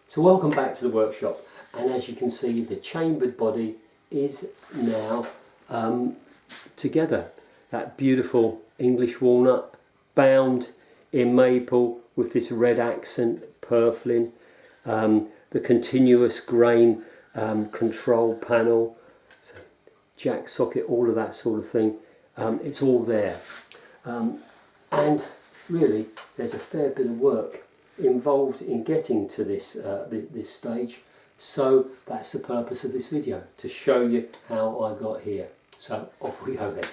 So welcome back to the workshop, and as you can see the chambered body is now together. That beautiful English walnut bound in maple with this red accent purfling, the continuous grain control panel, so jack socket, all of that sort of thing. It's all there, and really there's a fair bit of work involved in getting to this this stage, so that's the purpose of this video, to show you how I got here. So off we go then.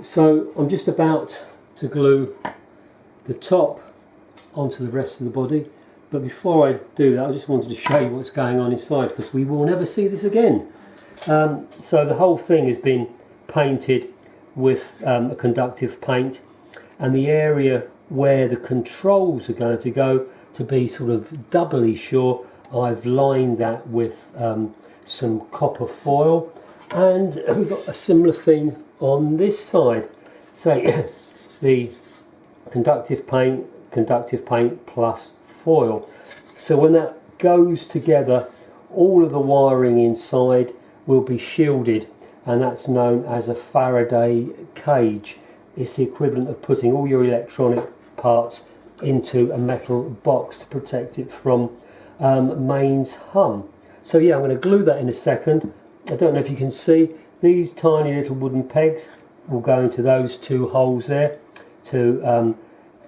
So I'm just about to glue the top onto the rest of the body, but before I do that I just wanted to show you what's going on inside, because we will never see this again. So the whole thing has been painted with a conductive paint, and the area where the controls are going to go, to be sort of doubly sure, I've lined that with some copper foil, and we've got a similar thing on this side. Say the conductive paint plus foil. So when that goes together, all of the wiring inside will be shielded, and that's known as a Faraday cage. It's the equivalent of putting all your electronic parts into a metal box to protect it from mains hum. So yeah, I'm going to glue that in a second. I don't know if you can see, these tiny little wooden pegs will go into those two holes there to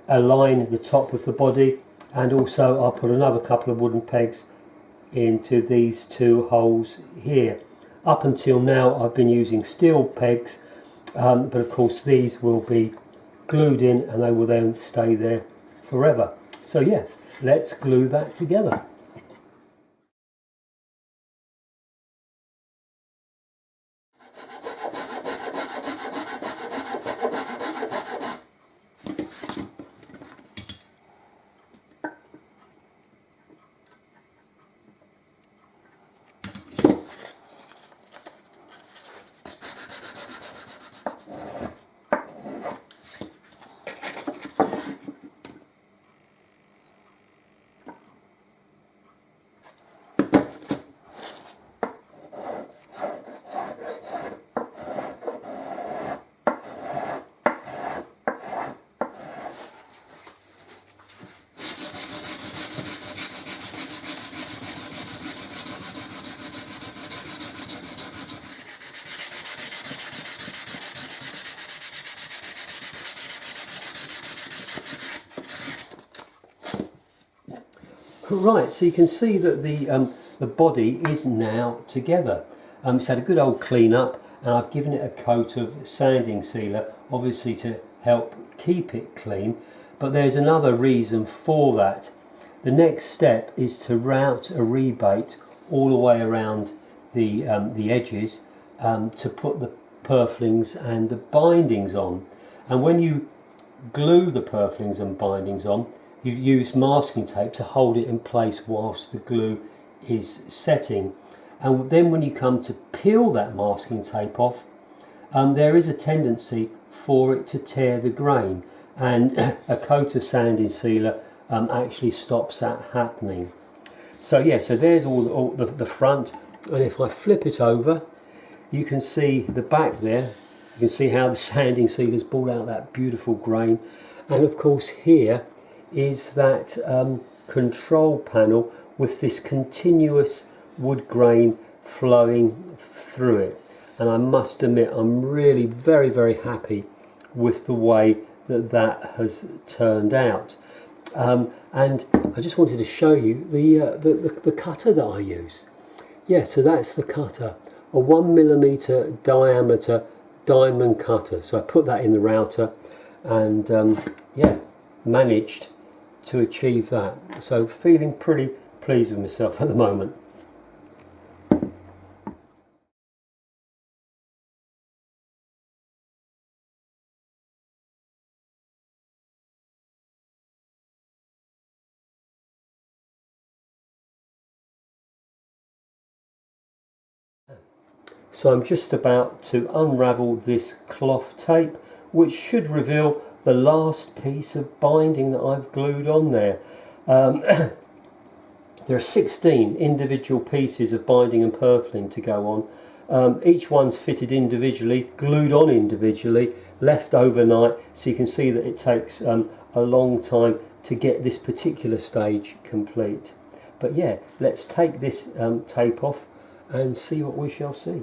align the top of the body, and also I'll put another couple of wooden pegs into these two holes here. Up until now I've been using steel pegs, but of course these will be glued in and they will then stay there forever. So yeah, let's glue that together. Right, so you can see that the body is now together. It's had a good old clean up, and I've given it a coat of sanding sealer, obviously to help keep it clean. But there's another reason for that. The next step is to route a rebate all the way around the edges to put the purflings and the bindings on. And when you glue the purflings and bindings on, you use masking tape to hold it in place whilst the glue is setting. And then when you come to peel that masking tape off, there is a tendency for it to tear the grain, and a coat of sanding sealer actually stops that happening. So yeah, so there's all the front, and if I flip it over, you can see the back there. You can see how the sanding sealer's brought out that beautiful grain, and of course here is that control panel with this continuous wood grain flowing through it. And I must admit, I'm really very happy with the way that has turned out. And I just wanted to show you the cutter that I used. Yeah, so that's the cutter a 1mm diameter diamond cutter. So I put that in the router and yeah, managed to achieve that. So feeling pretty pleased with myself at the moment. So I'm just about to unravel this cloth tape, which should reveal the last piece of binding that I've glued on there. There are 16 individual pieces of binding and purfling to go on. Each one's fitted individually, glued on individually, left overnight, so you can see that it takes a long time to get this particular stage complete. But yeah, let's take this tape off and see what we shall see.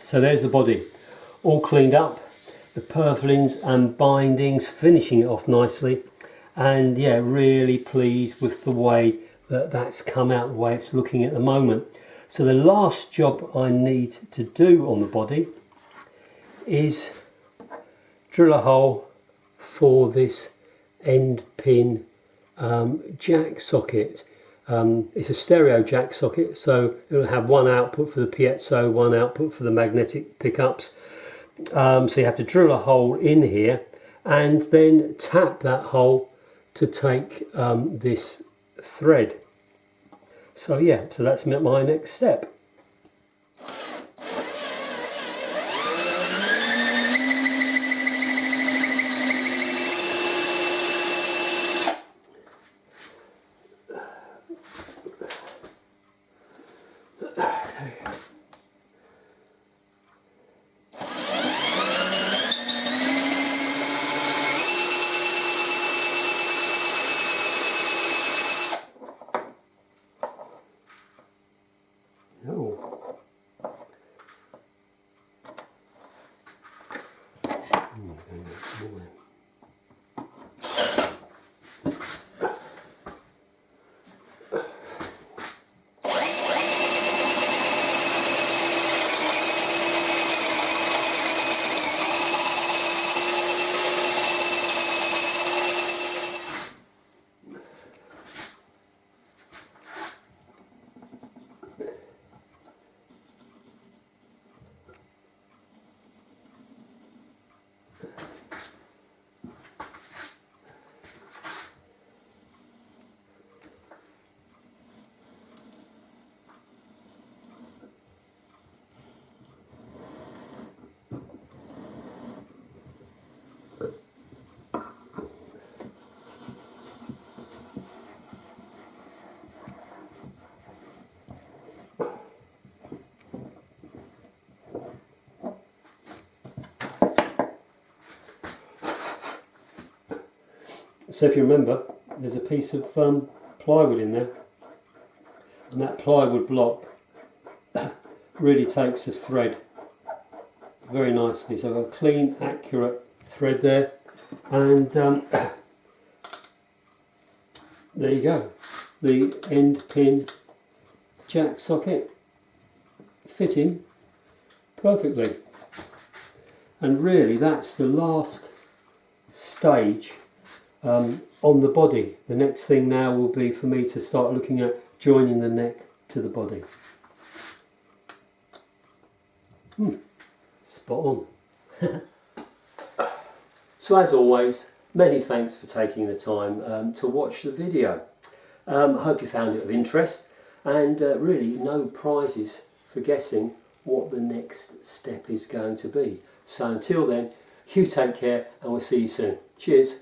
So there's the body, all cleaned up, the purflings and bindings finishing it off nicely, and yeah, really pleased with the way that that's come out, the way it's looking at the moment. So the last job I need to do on the body is drill a hole for this end pin jack socket. It's a stereo jack socket, so it'll have one output for the piezo, one output for the magnetic pickups. So you have to drill a hole in here and then tap that hole to take this thread. So yeah, so that's my next step. So if you remember, there's a piece of plywood in there, and that plywood block really takes the thread very nicely. So a clean, accurate thread there, and there you go, the end pin jack socket fitting perfectly. And really that's the last stage on the body. The next thing now will be for me to start looking at joining the neck to the body. Spot on. So as always, many thanks for taking the time to watch the video. I hope you found it of interest, and really no prizes for guessing what the next step is going to be. So until then, you take care and we'll see you soon. Cheers.